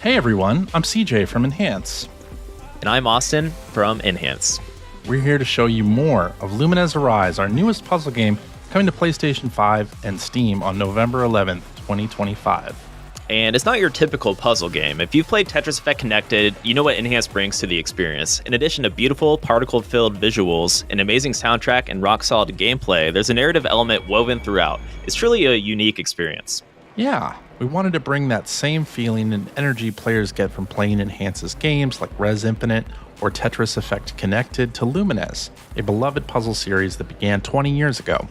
Hey everyone, I'm CJ from Enhance. And I'm Austin from Enhance. We're here to show you more of Lumines Arise, our newest puzzle game coming to PlayStation 5 and Steam on November 11th, 2025. And it's not your typical puzzle game. If you've played Tetris Effect Connected, you know what Enhance brings to the experience. In addition to beautiful, particle-filled visuals, an amazing soundtrack, and rock-solid gameplay, there's a narrative element woven throughout. It's truly a unique experience. Yeah, we wanted to bring that same feeling and energy players get from playing Enhance's games like Res Infinite or Tetris Effect Connected to Lumines, a beloved puzzle series that began 20 years ago.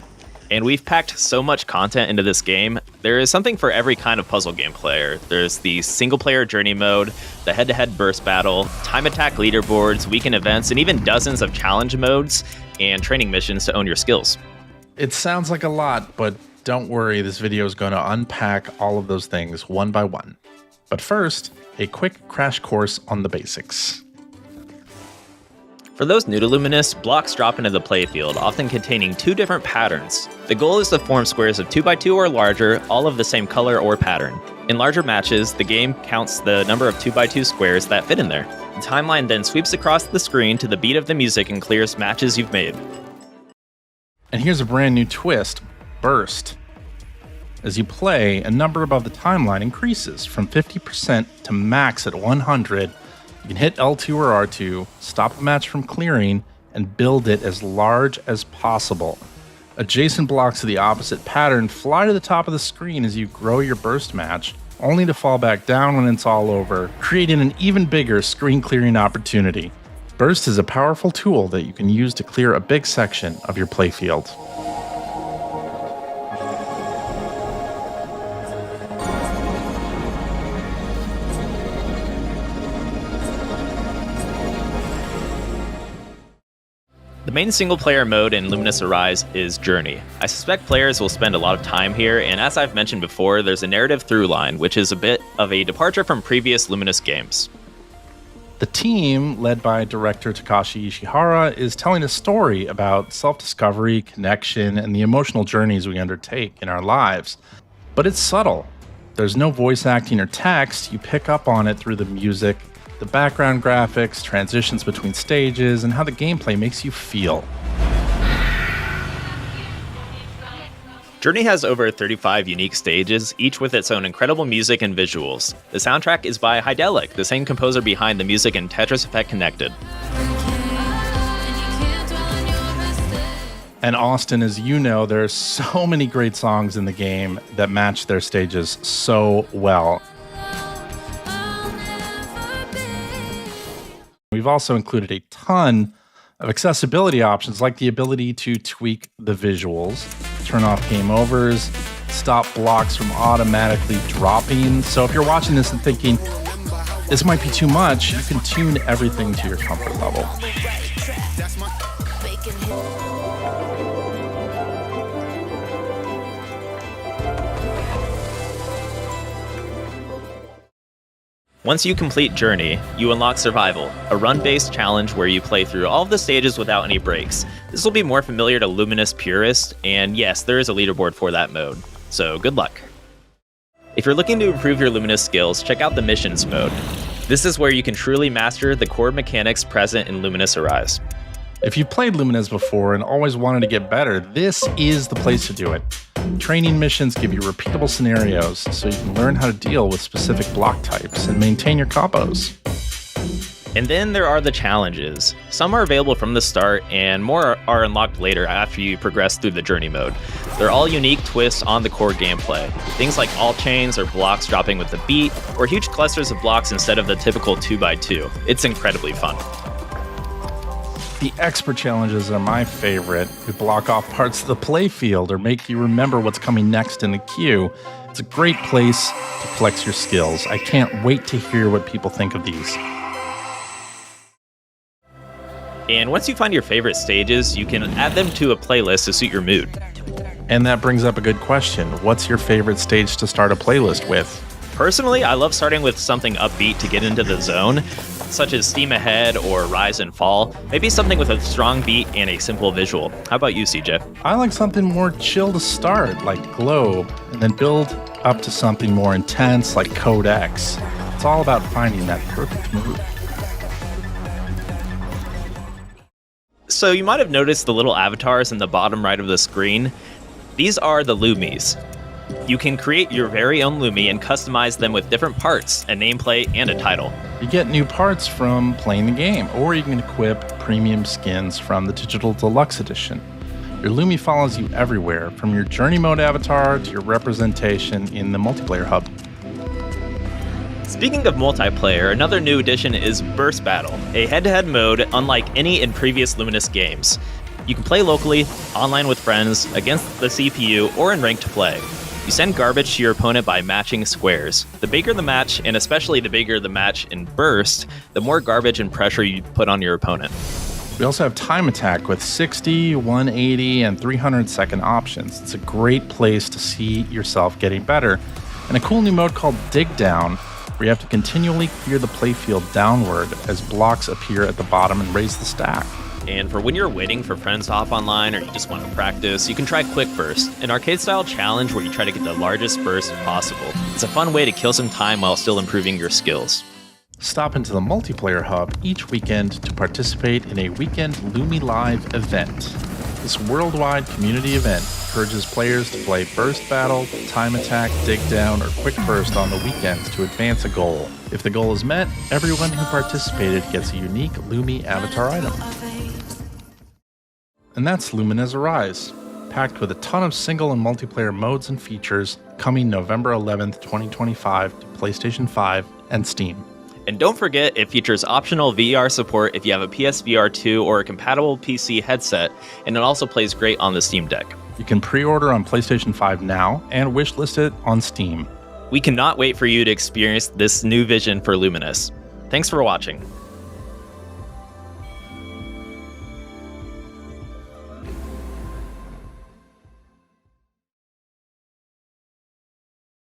And we've packed so much content into this game. There is something for every kind of puzzle game player. There's the single-player journey mode, the head-to-head burst battle, time attack leaderboards, weekend events, and even dozens of challenge modes and training missions to own your skills. It sounds like a lot, but don't worry, this video is going to unpack all of those things one by one. But first, a quick crash course on the basics. For those new to Lumines, blocks drop into the playfield, often containing two different patterns. The goal is to form squares of 2x2 or larger, all of the same color or pattern. In larger matches, the game counts the number of 2x2 squares that fit in there. The timeline then sweeps across the screen to the beat of the music and clears matches you've made. And here's a brand new twist. Burst. As you play, a number above the timeline increases from 50% to max at 100. You can hit L2 or R2, stop a match from clearing, and build it as large as possible. Adjacent blocks of the opposite pattern fly to the top of the screen as you grow your burst match, only to fall back down when it's all over, creating an even bigger screen clearing opportunity. Burst is a powerful tool that you can use to clear a big section of your playfield. The main single-player mode in Lumines Arise is Journey. I suspect players will spend a lot of time here, and as I've mentioned before, there's a narrative through line, which is a bit of a departure from previous Lumines games. The team, led by director Takashi Ishihara, is telling a story about self-discovery, connection, and the emotional journeys we undertake in our lives. But it's subtle. There's no voice acting or text. You pick up on it through the music, the background graphics, transitions between stages, and how the gameplay makes you feel. Journey has over 35 unique stages, each with its own incredible music and visuals. The soundtrack is by Hydelic, the same composer behind the music in Tetris Effect Connected. And Austin, as you know, there are so many great songs in the game that match their stages so well. We've also included a ton of accessibility options, like the ability to tweak the visuals, turn off game overs, stop blocks from automatically dropping. So if you're watching this and thinking, this might be too much, you can tune everything to your comfort level. Once you complete Journey, you unlock Survival, a run-based challenge where you play through all of the stages without any breaks. This will be more familiar to Lumines purists, and yes, there is a leaderboard for that mode, so good luck. If you're looking to improve your Lumines skills, check out the Missions mode. This is where you can truly master the core mechanics present in Lumines Arise. If you've played Lumines before and always wanted to get better, this is the place to do it. Training missions give you repeatable scenarios so you can learn how to deal with specific block types and maintain your combos. And then there are the challenges. Some are available from the start, and more are unlocked later after you progress through the Journey mode. They're all unique twists on the core gameplay. Things like all chains or blocks dropping with the beat, or huge clusters of blocks instead of the typical 2x2. It's incredibly fun. The expert challenges are my favorite. They block off parts of the playfield or make you remember what's coming next in the queue. It's a great place to flex your skills. I can't wait to hear what people think of these. And once you find your favorite stages, you can add them to a playlist to suit your mood. And that brings up a good question. What's your favorite stage to start a playlist with? Personally, I love starting with something upbeat to get into the zone, such as Steam Ahead or Rise and Fall. Maybe something with a strong beat and a simple visual. How about you, CJ? I like something more chill to start, like Globe, and then build up to something more intense, like Code X. It's all about finding that perfect move. So you might have noticed the little avatars in the bottom right of the screen. These are the Lumies. You can create your very own Lumie and customize them with different parts, a nameplate, and a title. You get new parts from playing the game, or you can equip premium skins from the Digital Deluxe Edition. Your Lumie follows you everywhere, from your Journey Mode avatar to your representation in the multiplayer hub. Speaking of multiplayer, another new addition is Burst Battle, a head-to-head mode unlike any in previous Luminous games. You can play locally, online with friends, against the CPU, or in ranked play. You send garbage to your opponent by matching squares. The bigger the match, and especially the bigger the match in Burst, the more garbage and pressure you put on your opponent. We also have Time Attack with 60, 180, and 300-second options. It's a great place to see yourself getting better. And a cool new mode called Dig Down, where you have to continually clear the playfield downward as blocks appear at the bottom and raise the stack. And for when you're waiting for friends to hop online or you just want to practice, you can try Quick Burst, an arcade-style challenge where you try to get the largest burst possible. It's a fun way to kill some time while still improving your skills. Stop into the multiplayer hub each weekend to participate in a weekend Lumie Live event. This worldwide community event encourages players to play Burst Battle, Time Attack, Dig Down, or Quick Burst on the weekends to advance a goal. If the goal is met, everyone who participated gets a unique Lumie avatar item. And that's Lumines Arise, packed with a ton of single and multiplayer modes and features, coming November 11th, 2025 to PlayStation 5 and Steam. And don't forget, it features optional VR support if you have a PSVR 2 or a compatible PC headset, and it also plays great on the Steam Deck. You can pre-order on PlayStation 5 now and wishlist it on Steam. We cannot wait for you to experience this new vision for Luminous. Thanks for watching.